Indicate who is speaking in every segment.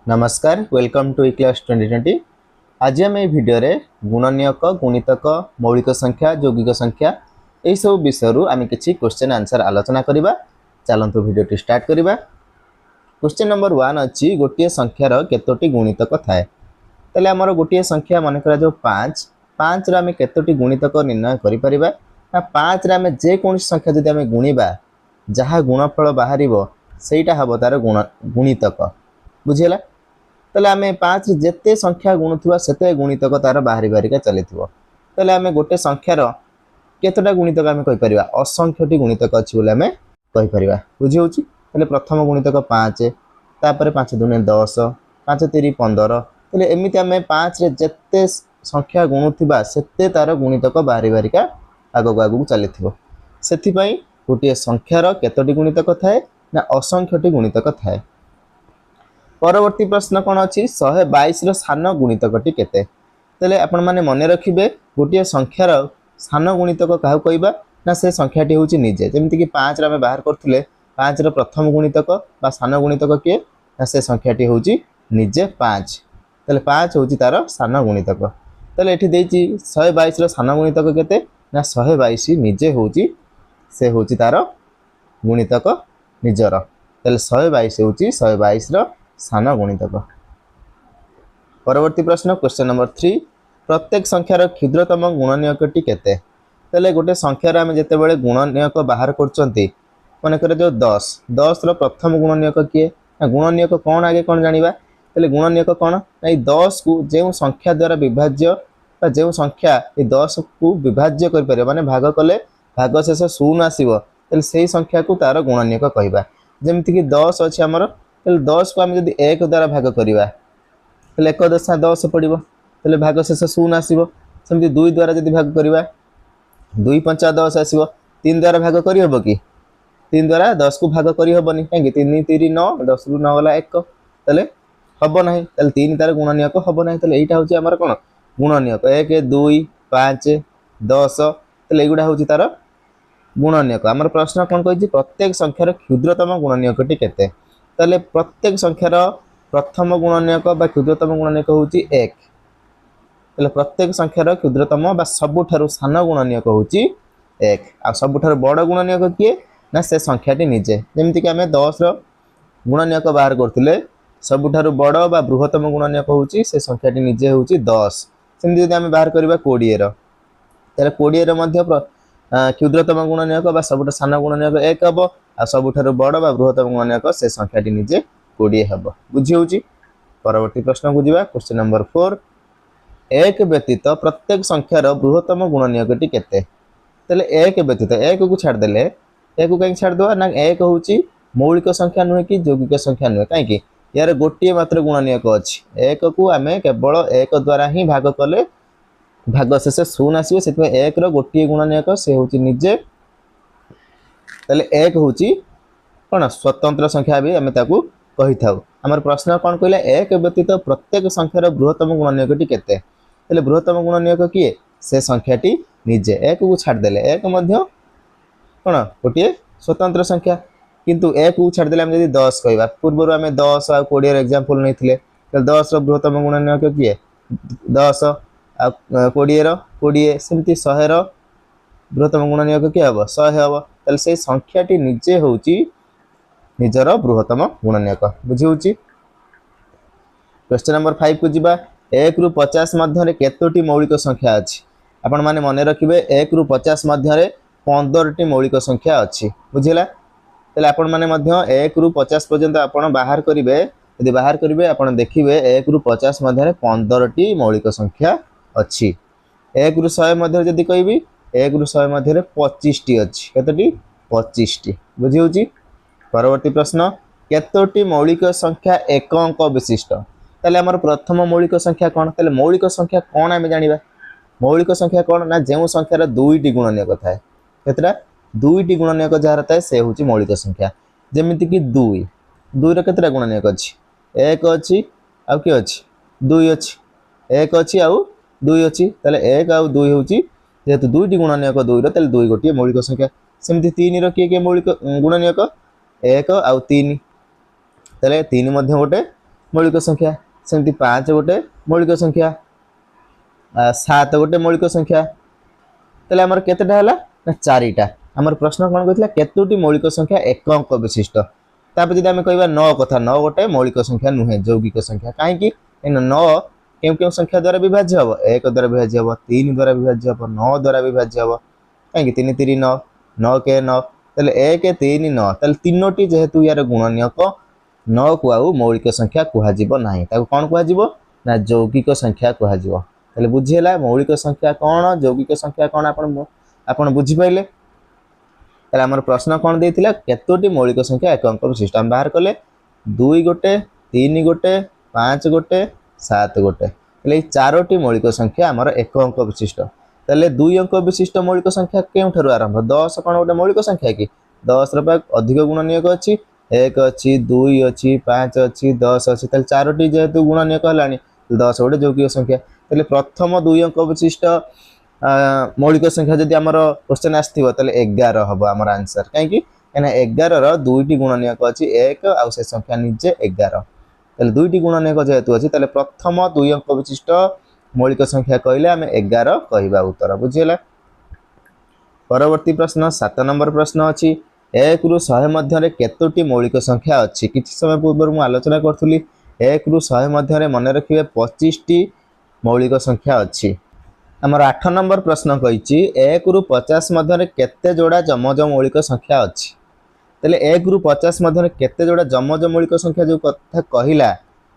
Speaker 1: नमस्कार welcome to class 2020। आज आम ये भिडियो रे गुणनीयक गुणितक मौलिक संख्या यौगिक संख्या यही सब विषय आम किसी क्वेश्चन आंसर आलोचना करवा। चलतु भिडियो टी स्टार्ट करवा। क्वेश्चन नंबर 1 अच्छी गोटे संख्यार केतोटी गुणितक थाए। तेल आमर गोटे संख्या मन कर जो 5 5 रे आम केतोटी गुणितक निर्णय करि ना 5 रे आम जेकोसी संख्या जदि आम गुणिबा जहाँ गुणफल बाहर सेटा हम तार गुणितक बुझीगला। तेल आम 5 जिते संख्या गुणुवा से गुणितक तार बाहरी बाहरिका चली। तेल आम गोटे संख्यार केतटा गुणितक आम कहीपर असंख्यटी गुणितक अच्छी बोले आम कहीपर बुझी। प्रथम गुणितक 5 तापर 5 दूने 10 5 3 15 तेल एमती आम 5 जिते संख्या गुणुवा से तार गुणितक बाहरी बाहरिका आगक आगक चली। से गोटे संख्यार केतोटी गुणितक थाए ना असंख्यटी गुणितक थाए। परवर्ती प्रश्न कौन अच्छी 122 सान गुणितकटी केते। तेले आपण माने मन रखिबे गोटे संख्यार सान गुणितक क्या कहबा ना से संख्याटी होची निजे। जेमति कि 5 रे बाहर करथुले 5 रो प्रथम गुणितक बा सान गुणितक किए ना से संख्याटी होची निजे 5। तेले 5 होची तार सान गुणितक। तेले एठी देची 122 रो सान गुणितक केते ना 122 निजे होची से होची तार गुणितक निजर। तेले 122 होची 122 रो सान गुणितक। परवर्ती प्रश्न क्वेश्चन नंबर 3 प्रत्येक संख्यार क्षुद्रतम गुणनीयकटी केते। तेले गोटे संख्यार आम जिते बड़े गुणनीयक बाहर करचंती मन कर जो 10 10 रो प्रथम गुणनीयक किए ना गुणनीयक कौन आगे कौन जानिबा। तेले गुणनीयक कौन ना 10 को जो संख्या द्वारा विभाज्य जो संख्या 10 को विभाज्य कर परिबा माने भाग कले भाग शेष शून्य आसीबो तेले सेही संख्या को तार गुणनीयक कहबा। जेमति कि 10 अछि हमर 10 को आम जब 1 द्वारा भाग करवा 1 दशा 10 पड़ो तेल भाग शेष शून्य आसो। सेमती 2 द्वारा जब भाग करवा 2 पंचा 10 आसो। 3 द्वारा भाग करहब कि 3 द्वारा 10 को भाग करहबनी कहीं 3 3 9 10 रु 9 गला 1 तेल हम ना 3 तार गुणनीयक हम ना। यहाँ हूँ आम कौन गुणनीयक 1 2 5 10 तेल युवा हूँ तार गुणनीयक। आमर प्रश्न कौन कही प्रत्येक संख्यार क्षुद्रतम गुणनीयकटी केते। ताले प्रत्येक संख्यार प्रथम गुणनीयक बा क्षुद्रतम गुणनीयक होची 1। ताले प्रत्येक संख्यार क्षुद्रतम बा सबुठारु सान गुणनीयक होची 1 आ सबुठारु बड़ गुणनीयक किए ना से संख्याटी निजे। जेमति कि आमे 10 रो गुणनीयक बाहर करथिले सबुठारु बड़ बा बृहत्तम गुणनीयक होची से संख्याटी निजे होची 10। सेमति जदि आमे बाहर करबा 20 रो ताले 20 रो मध्य क्षुद्रतम गुणनीयक बा सबुठ सान गुणनीयक 1 हम आ सबुठारु बड़ बा बृहत्तम गुणनीयक से संख्याटी निजे 20 हम बुझी होची। परवर्ती प्रश्न को जीवा क्वेश्चन नंबर 4 1 व्यतीत प्रत्येक संख्यार बृहत्तम गुणनीयकटी केते। तेले 1 व्यतीत 1 को छाड़ देले 1 को कहीं छाड़ दवा ना 1 होची मौलिक संख्या नुहे कि यौगिक संख्या नुहे कहीं यार गोटे मात्र गुणनीयक अछि 1 को आमे केवल 1 द्वारा ही भाग कले भाग शेष शून्य आसो। से 1 रो गोटे गुणनीयक से होची निजे। तेले 1 होची कौन स्वतंत्र संख्या भी आम कही था। आम प्रश्न कौन कहला 1 व्यतीत प्रत्येक संख्यार बृहत्तम गुणनीयकटी केते। तेले बृहत्तम गुणनीयक किए से संख्याटी निजे 1 को छाड़देले 1 मध्य कौन गोटे स्वतंत्र संख्या किंतु 1 को छाड़देले आम जदि 10 कहबा पूर्व आम 10 आ 20 एग्जांपल नैथिले 10 रो बृहत्तम गुणनीयक किए 10 आ 20 रो 20 सेमती 100 रो बृहत्तम गुणनीयक किए हम 100 हम तेल से संख्याटी निजे होची निजर बृहत्तम गुणनीयक बुझी होची। क्वेश्चन नंबर 5 को जीवा 1 रु 50 मध्य केतोटी मौलिक संख्या अछि। आपण माने मन रखिबे 1 रु 50 मध्य 15टी मौलिक संख्या अछि बुझिला। तेल आपण माने मध्य 1 रु 50 पर्यंत आपण बाहर करिवे यदि बाहर करिवे आपण देखिबे 1 रु 50 मध्य 15टी मौलिक संख्या अछि। 1 रु 100 मध्य जदि कहबी 1 रु 100 मध्य 25टी अछि केतोटी 25टी बुझी होची। परवर्ती प्रश्न केतोटी मौलिक संख्या एक अंक विशिष्ट। ताले हमर प्रथम मौलिक संख्या कौन ताले मौलिक संख्या कौन आमे जानिबा। मौलिक संख्या कौन ना जो संख्यार 2टी गुणनीयक थाए केतरा 2टी गुणनीयक जार थाए से होची मौलिक संख्या। जेमिति कि 2 2 रो केतरा गुणनीयक अछि 1 अछि आ कि अछि 2 अछि 1 अछि आ 2 अछि ताले 1 आ 2 होची जेतु 2टी गुणनीयक 2 रो ताले 2 गोटी मौलिक संख्या। सेमिति 3 रो के मौलिक गुणनीयक 1 आउ 3 तेले 3 मध्य गोटे मौलिक संख्या सेमती 5 गोटे मौलिक संख्या 7 गोटे मौलिक संख्या तेल आमर केतेटा हला ना चारिटा आमर प्रश्न कोन कहथिला केतोटी मौलिक संख्या एक अंक विशिष्ट तापर जदि आमे कहबा 9 कथा 9 गोटे मौलिक संख्या नुहे यौगिक संख्या काहे कि 9 केउ केउ संख्या द्वारा विभाज्य हबो 1 द्वारा विभाज्य हबो 3 द्वारा विभाज्य हबो 9 द्वारा विभाज्य हबो काहे कि 3 3 9 9 के 9 तले 1 3 9 तले तीनोटी जेहेतु यार गुणनीयक 9 को आउ मौलिक संख्या कुहा जिवो नाही ताको कोन कुहा जिवो ना यौगिक संख्या कुहा जिवो तले बुझियला मौलिक संख्या कोन यौगिक संख्या कोन आपण बुझि पाइले तले हमर प्रश्न कोन देथिला केतोटी मौलिक संख्या एक अंक विशिष्ट हम बाहर कले 2 गोटे 3 गोटे 5 गोटे 7 गोटे तले चारोटी मौलिक संख्या हमर एक अंक विशिष्ट तले 2 अंक विशिष्ट मौलिक संख्या केउठरु आरंभ 10 कोन गोटे मौलिक संख्या कि 10 रो अधिक गुणनीयक अछि 1 अछि 2 अछि 5 अछि 10 अछि तले चारोटी जेहेतु गुणनीयक हलानी 10 गोटे यौगिक संख्या तले प्रथम 2 अंक विशिष्ट मौलिक संख्या जदि हमर क्वेश्चन आस्थिबो तले 11 हबो हमर आंसर काहे कि एना 11 रो दुईटी गुणनीयक अछि 1 आ से संख्या निजे 11 तले दुईटी गुणनीयक जेहेतु अछि तले प्रथम 2 अंक विशिष्ट मौलिक संख्या कहले हमें 11 कहबा उत्तर बुझियला परवर्ती प्रश्न 7 नंबर प्रश्न अछि 1 रु 100 मध्य रे केतोटी मौलिक संख्या अछि किछि समय पूर्व मु आलोचना करथुली 1 रु 100 मध्य रे मन रखिबे 25 टी मौलिक संख्या अछि हमर 8 नंबर प्रश्न कहिछि 1 रु 50 मध्य रे केते जोड़ा जमज मौलिक संख्या अछि तले 1 रु 50 मध्य रे केते जोड़ा जमज मौलिक संख्या जो कथा कहिला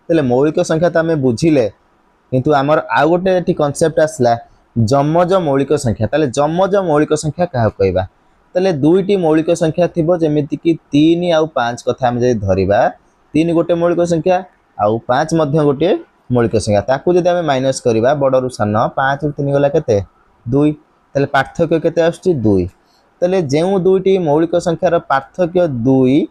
Speaker 1: तले मौलिक संख्या त हमें बुझिले किंतु हमर आ गोटे एठी कांसेप्ट आसला जमज मौलिक संख्या तले जमज मौलिक संख्या काहा कहबा तले दुईटी मौलिक संख्या थिबो जेमिति कि 3 आ 5 कथा हम जे धरिबा 3 गोटे मौलिक संख्या आ 5 मध्य गोटे मौलिक संख्या ताकू जदि हम माइनस करिबा बडरू सान 5 रु 3 गला केते 2 तले पार्थक्य केते आछी 2 तले जेउ दुईटी मौलिक संख्या रो पार्थक्य 2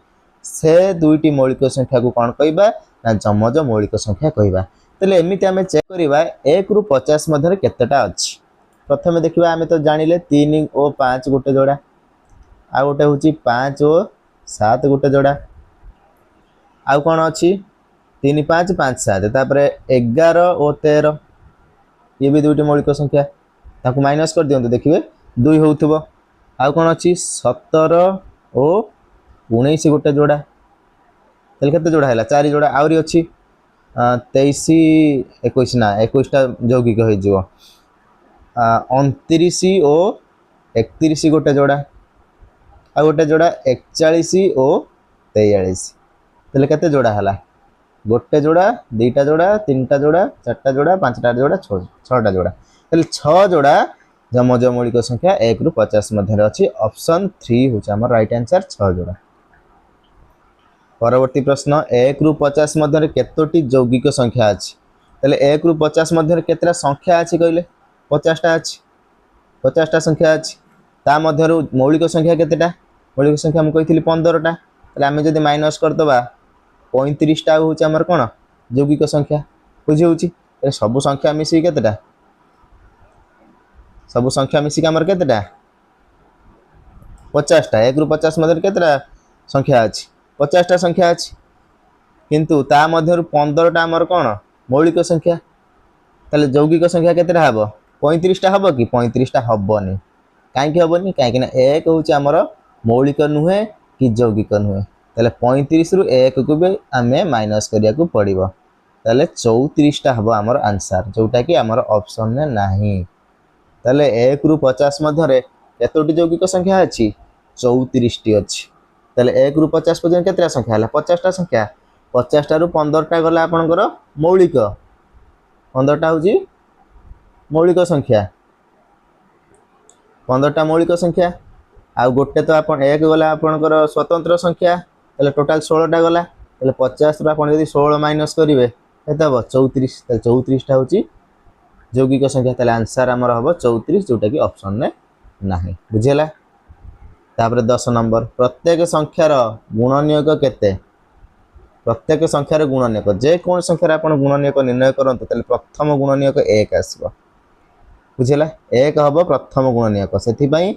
Speaker 1: से दुईटी मौलिक संख्या को कोन कहबा ना जमज मौलिक संख्या कहबा तले एमिति हमें चेक करिबा 1 रु 50 मध्य रे केतेटा अछि प्रथमे देखिबा हमें तो जानिले 3 और 5 गोटे जोड़ा आ गोटे होची 5 और 7 गोटे जोड़ा आ कोन अछि 3 5 5 7 तापर 11 और 13 ये भी दुईटी मौलिक संख्या ताकू माइनस कर दियंतु देखिबे 2 होउथबो आ कोन अछि 17 और 19 गोटे जोड़ा तले केते जोड़ा हैला 4 जोड़ा आउरी अछि 23 21 ना 21 टा यौगिक होई जिवो 29 और 31 गोटे जोड़ा आ गोटे जोड़ा 41 और 43 तले केते जोड़ा हला गोटे जोड़ा दुईटा जोड़ा तीनटा जोड़ा चारटा जोड़ा पांचटा जोड़ा छटा जोड़ा तले 6 जोड़ा जमज मौलिक संख्या 1 रु 50 मध्य अछि ऑप्शन 3 होचा हमर राइट आंसर 6 जोड़ा परवर्ती प्रश्न 1 रु 50 मध्य रे केतोटी यौगिक संख्या अछि तले 1 रु 50 मध्य रे केतरा संख्या अछि कहले 50 टा अछि 50 टा संख्या अछि ता मध्य रो मौलिक संख्या केतेटा मौलिक संख्या हम कहिथिली 15 टा तले हम जदी माइनस कर दबा 35 टा होची हमर कोन यौगिक संख्या बुझी होची ए सब संख्या मिसी केतेटा सब संख्या मिसी के हमर केतेटा 50 टा 1 रु 50 मध्य रे केतेटा संख्या अछि 50 टा संख्या अछि किंतु ता मध्य रो 15 टा हमर कोन मौलिक संख्या तले यौगिक संख्या केतेटा हबो 35 टा हबो कि 35 टा हबोनी काहे कि हबोनी काहे कि ना 1 होची हमर मौलिक नुहे कि यौगिक नुहे तले 35 रु 1 को भी हमें माइनस करिया को पड़िबो तले 34 टा हबो हमर आंसर जोटा कि हमर ऑप्शन ने नाही तले 1 रु 50 मध्य रे केतोटी यौगिक संख्या अछि 34 टी अछि तले 1 रु 50 पर्यंत केतरा संख्या हला 50 टा संख्या 50 टा रु 15 टा गला आपनकर मौलिक 15 टा होजी मौलिक संख्या 15 टा मौलिक संख्या आ गोटे तो आपन एक गला आपनकर स्वतंत्र संख्या तले टोटल 16 टा गला तले 50 रु आपन यदि 16 माइनस करिवे केते हबो 34 तले 34 टा होची यौगिक संख्या तले आंसर हमर हबो 34 जोटा कि ऑप्शन ने नाही बुझियला तापर 10 नंबर प्रत्येक संख्यार गुणनीयक केते प्रत्येक संख्यार गुणनीयक जे कोन संख्यार आपण गुणनीयक निर्णय करंत तले प्रथम गुणनीयक 1 आसीबो बुझियला 1 हबो प्रथम गुणनीयक सेथि पई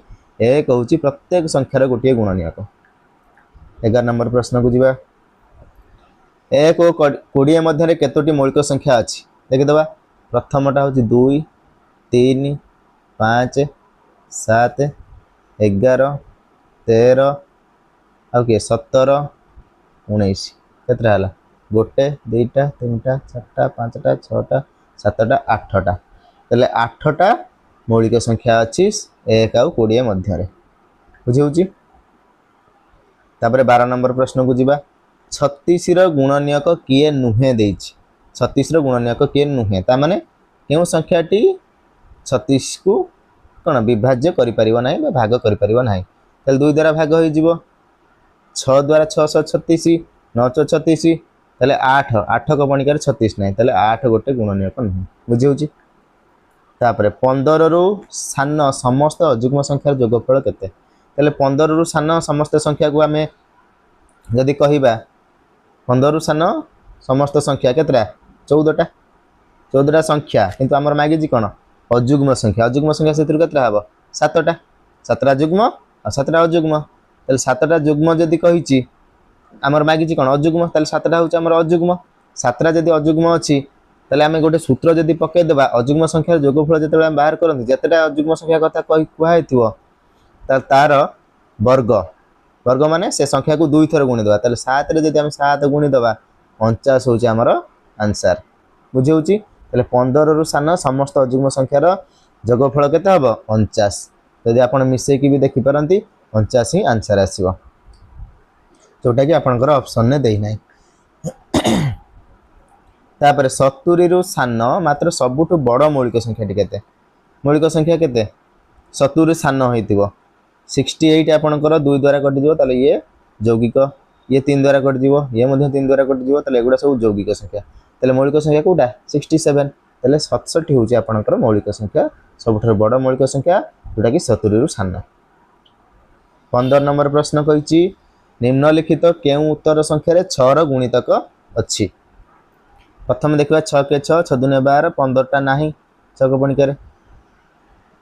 Speaker 1: 1 होची प्रत्येक संख्यार गोटिए गुणनीयक 11 नंबर प्रश्न को जिबा एक और 20 मध्य केतोटी मौलिक संख्या अच्छी देखीदे। प्रथमटा हूँ 2 3 5 7 11 13 आउ किए 17 19 केतटा है गोटे दुईटा तीनटा चार्टा पांचटा छटा सातटा आठटा तेल 8टा मौलिक संख्या अच्छी 1 आउ 20 मध्य बुझी। तापर 12 नंबर प्रश्न को जीवा 36 गुणनीयक किए नुहे देछि। 36 गुणनीयक किए नुहे ता माने केउ संख्याटी 36 को कौन विभाज्य करि परिबो नाही बा भाग करि परिबो नाही तेल 2 द्वारा भाग होई जीवो 6 द्वारा 636 9 36 तेल 8 8 को पणिकार 36 नाही तेल 8 गोटे गुणनीयक नुहे बुझी होछि। तापर 15 रु सान समस्त अयुग्म संख्यार जोगफल केते तेल 15 रु सान समस्त संख्या को आमे जदि कहिबा 15 रु सान समस्त संख्या केतरा 14टा 14टा संख्या किंतु हमर मागी जी कोन अयुग्म संख्या सेतिर केतरा हबो 7टा 7टा युग्म और 7टा अयुग्म तेल 7टा युग्म जदि कहिची हमर मागी जी कोन अयुग्म तेल 7टा होची हमर अयुग्म 7टा जदि अयुग्म अछि तेल आमे गोटे सूत्र जदि पके देबा अयुग्म संख्यार जोगफल जतबे हम बाहर करंती जतेटा अयुग्म संख्या कथा कहि कुहा हेतिवो तार वर्ग वर्ग माने से संख्या को 2 थर गुणी देबा ताले 7 रे जदि हम 7 गुणी देबा 49 होची हमर आंसर बुझी होची। ताले 15 रु सान समस्त अयुग्म संख्यार जोगफल केते हबो 49 यदि आपण मिसै की भी देखि परंती 49 ही आंसर आसीबो जोटा कि आपनकर ऑप्शन ने देई नै। तापर 70 रु सान मात्र सबुठु बड़ मौलिक संख्या केते मौलिक संख्या केते 70 रु सान होइतिबो 68 आपनकर 2 द्वारा कटि दिबो ताले ये यौगिक ये 3 द्वारा कटि दिबो ये मध्ये 3 द्वारा कटि दिबो ताले एगुडा सब यौगिक संख्या ताले मौलिक संख्या कोडा 67 ताले 67 होची आपनकर मौलिक संख्या सबुठु बड़ मौलिक संख्या जोटा कि 70 रु सान। 15 नंबर प्रश्न कहिची निम्नलिखित केउ उत्तर संख्या रे 6 र गुणितक अछि। प्रथम देखिबा 6 के 6 6 दुने 12 15टा नाही 6 को पणिकर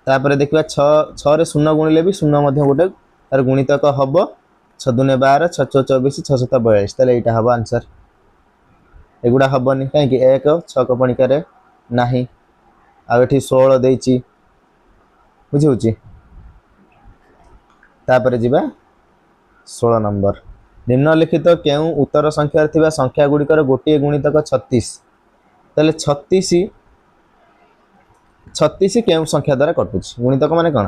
Speaker 1: तापर देखिबा 6 रे 0 गुणिले भी 0 मध्ये गोटे तार गुणितक हबो 6 दुने 12 6 6 24 6 7 42 तले एटा हबो आंसर एगुडा हबोनी काहे कि 1 6 को पणिकर नाही आ एठी 16 देइची बुझी होची। तापर जिबा 16 नंबर निम्नलिखित केउ उत्तर संख्या थिबा संख्या गुडिकर गोटे गुणितक 36 तले 36 केउ संख्या द्वारा कटुछ गुणितक माने कोन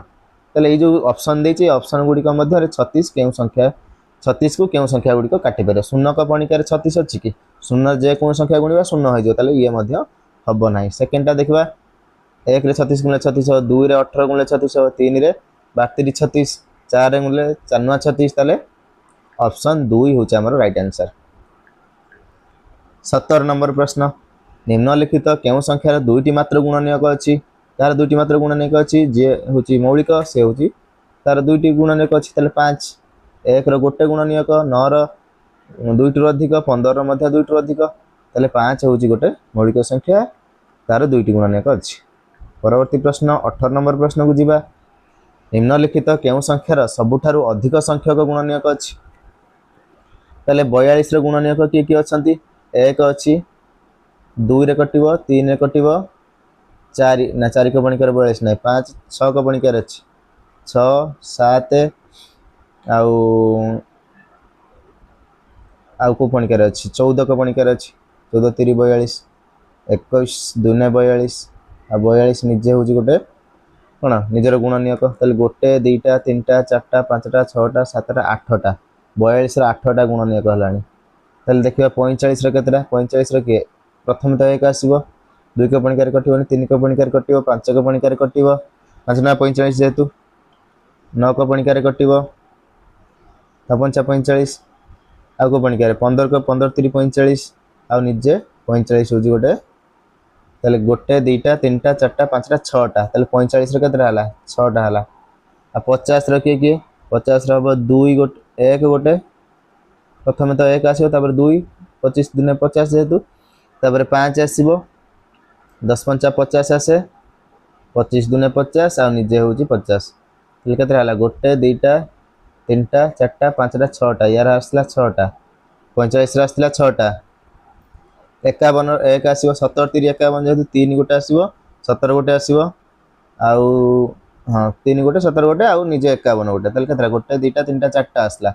Speaker 1: तले ए जो ऑप्शन देछि ऑप्शन गुडिक मध्ये 36 केउ संख्या 36 को केउ संख्या गुडिक काटि पारे 0 को पणिकार 36 अछि कि 0 जे कोन संख्या गुणिबा 0 होय जो तले ये मध्ये हबो नाही। सेकंडटा देखबा 1 रे 36 गुणे 36 2 रे 18 गुणे 36 3 रे 32 36 4 रे गुणे 4 36 तले ऑप्शन 2 होची हमर राइट आंसर। 17 नंबर प्रश्न निम्नलिखित केउ संख्यार दुईटी मात्र गुणनीयक अछि तार दुईटी मात्र गुणनीयक अछि जे होची मौलिक से होची तार दुईटी गुणनीयक अछि तले 5 1 रो गोटे गुणनीयक 9 रो दुईटी रो अधिक 15 रो मध्ये दुईटी रो अधिक तले 5 होची गोटे मौलिक संख्या तार दुईटी गुणनीयक अछि। परवर्ती प्रश्न 18 नंबर प्रश्न को जिबा निम्नलिखित केउ संख्यार सबुठारु अधिक संख्यक गुणनीयक अछि तले 42 रो गुणनीयक किए किए अछंती 1 अछि 2 रे कटिबो 3 रे कटिबो 4 ना 4 को पणिकर 42 नै 5 6 को पणिकर अछि 6 7 आउ को पणिकर अछि 14 को पणिकर अछि 14 3 42 21 2 ने 42 आ 42 निजे होजी गोटे कोन निजर गुणनीयक तले गोटे दुईटा तीनटा चारटा पांचटा छटा सातटा आठटा 42 रो 8टा गुणनीयक हलानी तले देखिबा 45 रो केतरा 45 रो के प्रथम तो 1 आसीबो 2 को पणिकार कटिबो 3 को पणिकार कटिबो 5 को पणिकार कटिबो 5 ना 45 जेतु 9 को पणिकार कटिबो त 45 आ को पणिकार 15 को 15 3 45 आ निजे 45 होजी गोटे तले गोटे दुईटा तीनटा चारटा पांचटा छटा तले 45 रो केतरा हला 6टा हला आ 50 रो के 50 रो हबो 2 गोटे 1 गोटे प्रथम तो 1 आसीबो तापर 2 25 दुने 50 जेतु तापर 5 आसीबो 10 5 50 आसे 25 दुने 50 आ निजे होची 50 तले केतरा हला गोटे दुईटा तीनटा चारटा पांचटा छटा यार आसला 6टा 45 रा आसला 6टा 51 एक आसो 70 3 51 जेहतु 3 गोटे आसो 17 गोटे आसो आउ हाँ 3 गोटे 17 गोटे आउ निजे 51 गोटे ताले केतरा गोटे दुईटा तीन चार्टा आसला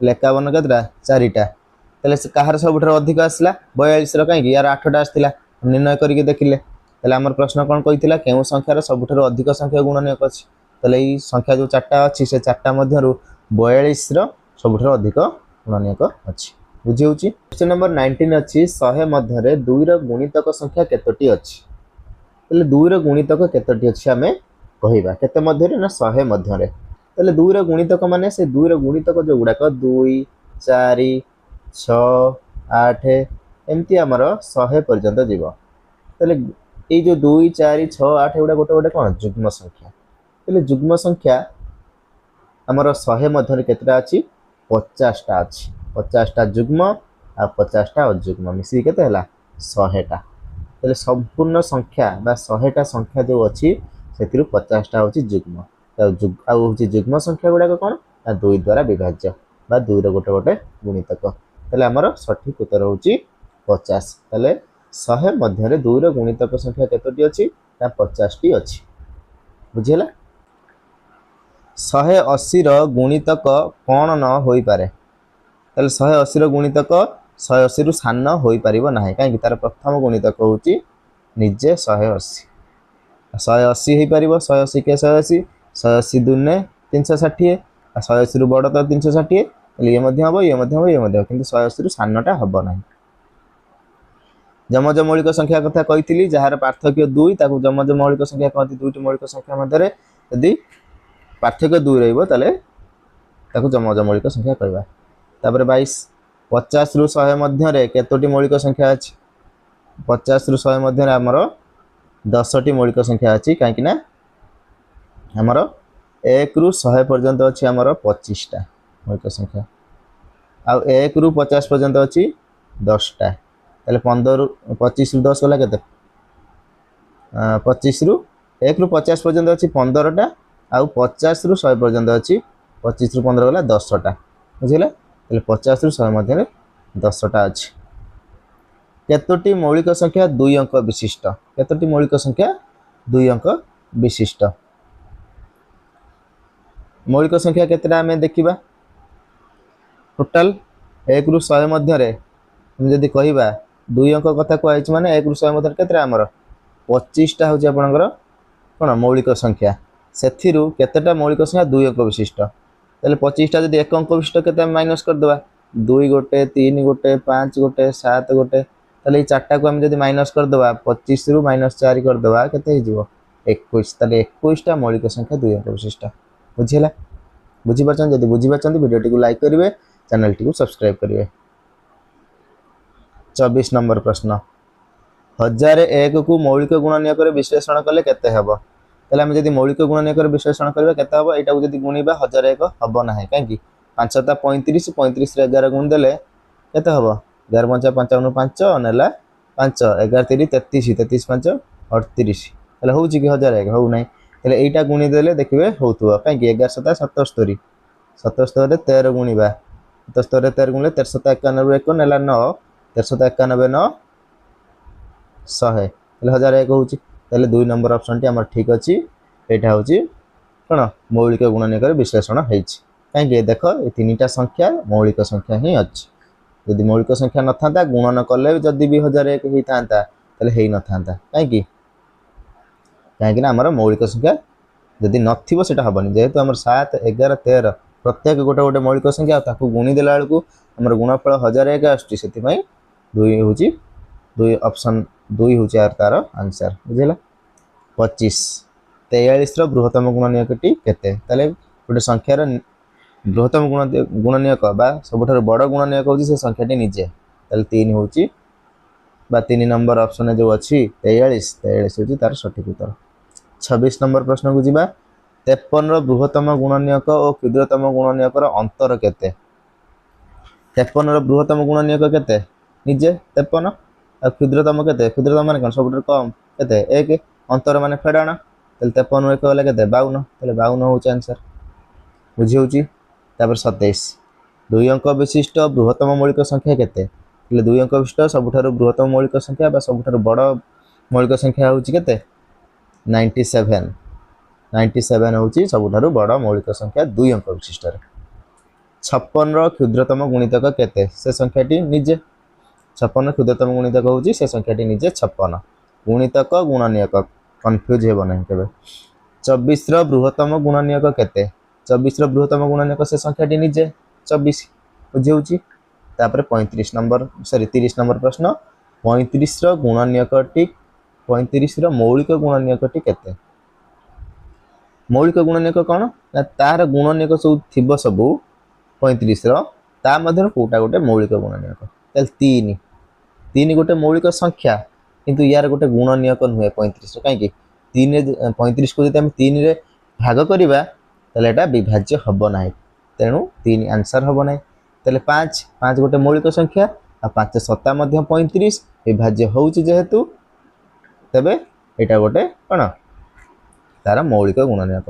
Speaker 1: 51 केतरा चारिटा ताले कहार सबुठार अधिक आसला 42 कहीं यार 8टा आसला निर्णय करके देखिले ताले आमर प्रश्न कौन कही केउ संख्यार सबुठार अधिक संख्या गुणनीयक अच्छी ताले ये संख्या जो चार्टा अच्छी से चार्टा मध्यरु 42 सबुठार अधिक गुणनीयक अच्छी बुझी होची। क्वेश्चन नंबर 19 अच्छी 100 मध्य 2 रो गुणितक संख्या केतोटी अच्छी ताले 2 रो गुणितक केतोटी अच्छी आमे कहिबा केते मध्य ना 100 मध्य ताले 2 रो गुणितक माने से 2 रो गुणितक जो गुडाक 2 4 6 8 एमती आमर 100 पर्यंत जीव ताले ये जो 2 4 6 8 एगुडा गोटे गोटे कौन जुग्म संख्या ताले जुग्म संख्या आमर 100 मध्य केतटा अच्छी 50टा अच्छी 50टा जुग्म आ 50टा अजुग्म मिसी केते हला 100टा ताले संपूर्ण संख्या बा 100टा संख्या जो अच्छी से 50टा होची जुग्म आ होची जुग्म संख्या गुडा कौन ना 2 द्वारा विभाज्य बा 2 रो गोटे गोटे गुणितक ताले हमर सठिक उत्तर होची 50 ताले 100 मध्य 2 रो गुणितक संख्या केतोटी अच्छी ना 50 टी अच्छी बुझिला। 180 रो गुणितक कौन न होई पारे ताले 180 रो गुणितक 180 रु सान होई परिबो नाही काहे तार प्रथम गुणितक होची निजे 180 180 हेई परिबो 180 के 180 180 दुने 360 180 रु बड़ तो 360 ये मध्य हबो ये मध्य हबो ये मध्य किंतु 180 रु सानटा हबो नाही। जमज मौलिक संख्या कथा कहितली जहार पार्थक्य 2 ताकू जमज मौलिक संख्या कहती दुईटी मौलिक संख्या मध्य यदि पार्थक्य 2 रहइबो ताले ताकू जमज मौलिक संख्या कहबा। तापर 22 50 रु 100 मध्य केतोटी मौलिक संख्या अछि 50 रु 100 मध्य हमर 10टी मौलिक संख्या अछि काहे ना हमर 1 रु 100 पर्यंत अछि हमर 25टा मौलिक संख्या आ 1 रु 50 पर्यंत अछि 10टा ताले 15 रु 25 रु 10 गला केते 25 रु 1 रु 50 पर्यंत अछि 15टा आ 50 रु 100 पर्यंत अछि 25 रु 15 गला 10टा बुझिला ताले 50 रु 100 मध्य 10टा अछि। केतोटी मौलिक संख्या 2 अंक विशिष्ट केतोटी मौलिक संख्या 2 अंक विशिष्ट मौलिक संख्या केतेटा हमें देखिबा टोटल 1 रु 100 मध्य रे हम जदी कहिबा 2 अंक कथा कहै माने 1 रु 100 मध्य केतेटा हमर 25टा होची आपनकर कोन मौलिक संख्या सेथिरु केतेटा मौलिक संख्या 2 अंक विशिष्ट ताले 25टा जदी 1 अंक विशिष्ट केते माइनस कर देबा 2 गोटे 3 गोटे 5 गोटे 7 गोटे ताले 4टा को हम जदी माइनस कर देबा 25 रु -4 कर देबा केते हो जिवो 21 ताले 21टा मौलिक संख्या 2 अंक विशिष्ट बुझिला बुझि परछन जदी बुझि परछन वीडियो टी को लाइक करिवे चैनल टी को सब्सक्राइब करिवे। 24 नंबर प्रश्न 1001 को मौलिक गुणनीयक रे विश्लेषण कले केते हेबो ताले हम जदी मौलिक गुणनीयक रे विश्लेषण करबा केते हेबो एटा को जदी गुणीबा 1001 हबो नाही काहे कि 5 ता 35 35 रे 11 गुण देले केते हेबो 11 5 55 5 नेला 5 11 3 33 33 5 38 ताले होउची कि 1001 हो नाही ताले एटा गुणी देले देखिबे होतुवा काहे कि 11 7 77 77 रे 13 गुणीबा 77 रे 13 गुणले 1391 1 नेला 9 1391 9 100 ताले 1001 होउची ताले 2 नंबर ऑप्शन टी हमर ठीक अछि एटा होउची कोन मौलिक गुणनीयक रे विश्लेषण हेछि काहे कि देखो ए तीनटा संख्या मौलिक संख्या ही अछि यदि मौलिक संख्या न थांता गुणन कले जदी भी 1001 ही थांता ताले हेई न थांता काहे ना हमर मौलिक संख्या जदी नथिबो सेटा हबनी जेहेतु हमर 7 11 13 प्रत्येक गोटे गोटे मौलिक संख्या ताकू गुणी देला बेलकू हमर गुणफल 1001 आछी सेति पई 2 होची 2 ऑप्शन 2 होची यार तार आंसर बुझिला। 25 43 रो बृहत्तम गुणनीयकटी केते ताले गोटे संख्यार बृहत्तम गुणनीयक बा सबठार बड़ गुणनीयक होची से संख्याटी निजे ताले 3 होची बा 3 नंबर ऑप्शन जो अछि 43 43 होची तार सठिक उत्तर। 26 नंबर प्रश्न को जीवा 53 रो बृहत्तम गुणनीयक और क्षुद्रतम गुणनीयक रो अंतर केते 53 रो बृहत्तम गुणनीयक केते निजे 53 और क्षुद्रतम केते क्षुद्रतम माने कोन सबठार कम केते 1 अंतर माने फेडाण ताले 53 1 वाला केते 52 ताले 52 होची आंसर बुझी होची। तापर 27 2 अंक विशिष्ट बृहत्तम मौलिक संख्या केते એટલે 2 अंक विशिष्ट सबुठारु बृहत्तम मौलिक संख्या बा सबुठारु बड़ मौलिक संख्या होची केते 97 97 होची सबुठारु बड़ मौलिक संख्या 2 अंक विशिष्ट 56 रो क्षुद्रतम गुणितक केते से संख्याटी निजे 56 क्षुद्रतम गुणितक होची से संख्याटी निजे 56 गुणितक गुणनीयक कंफ्यूज हेबो नै केबे 24 रो बृहत्तम गुणनीयक केते 24 रो बृहत्तम गुणनीयक से संख्याटी निजे 24 बुझेउची तापर 35 नंबर सॉरी 30 नंबर प्रश्न 35 रो गुणनीयकटी 35 रो मौलिक गुणनीयकटी केते मौलिक गुणनीयक कोन ना तार गुणनीयक सब थिबो सब 35 रो ता मधर कोटा गोटे मौलिक गुणनीयक तल 3 3 गोटे मौलिक संख्या किंतु यार गोटे गुणनीयक नुहे 35 रो काहे कि 3 35 को जदि हम 3 रे भाग करबा तले एटा विभाज्य हबो नाही तेनु 3 आंसर हबो नाही तले 5 5 गोटे मौलिक संख्या आ 5 सत्ता मध्य 35 विभाज्य होउची जेहेतु तबे एटा गोटे कोन तार मौलिक गुणनीयक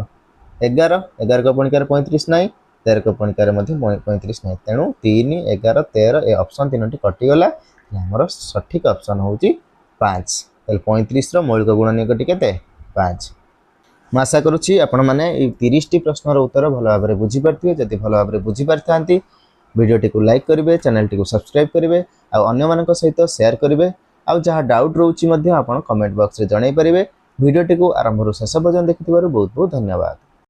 Speaker 1: 11 11 को पणिकार 35 नाही 13 को पणिकार मध्य 35 नाही तेनु 3 11 13 ए ऑप्शन तीनोटी कटि गला हमर सठिक ऑप्शन होउची 5 तले 35 रो मौलिक गुणनीयक केते 5 मैं आशा करुच्ची आपण मैंने 30 टी प्रश्नर उत्तर भल भाव में बुझीपारे जदि भल भाव में बुझीपारि वीडियोटी को लाइक करेंगे चैनल टी को सब्सक्राइब करेंगे आउ सहित शेयर करेंगे आउ जहाँ डाउट रोचे आप कमेंट बॉक्स में जनई पारे वीडियोटी को आरंभ शेष पर्यंत देखि बहुत बहुत धन्यवाद।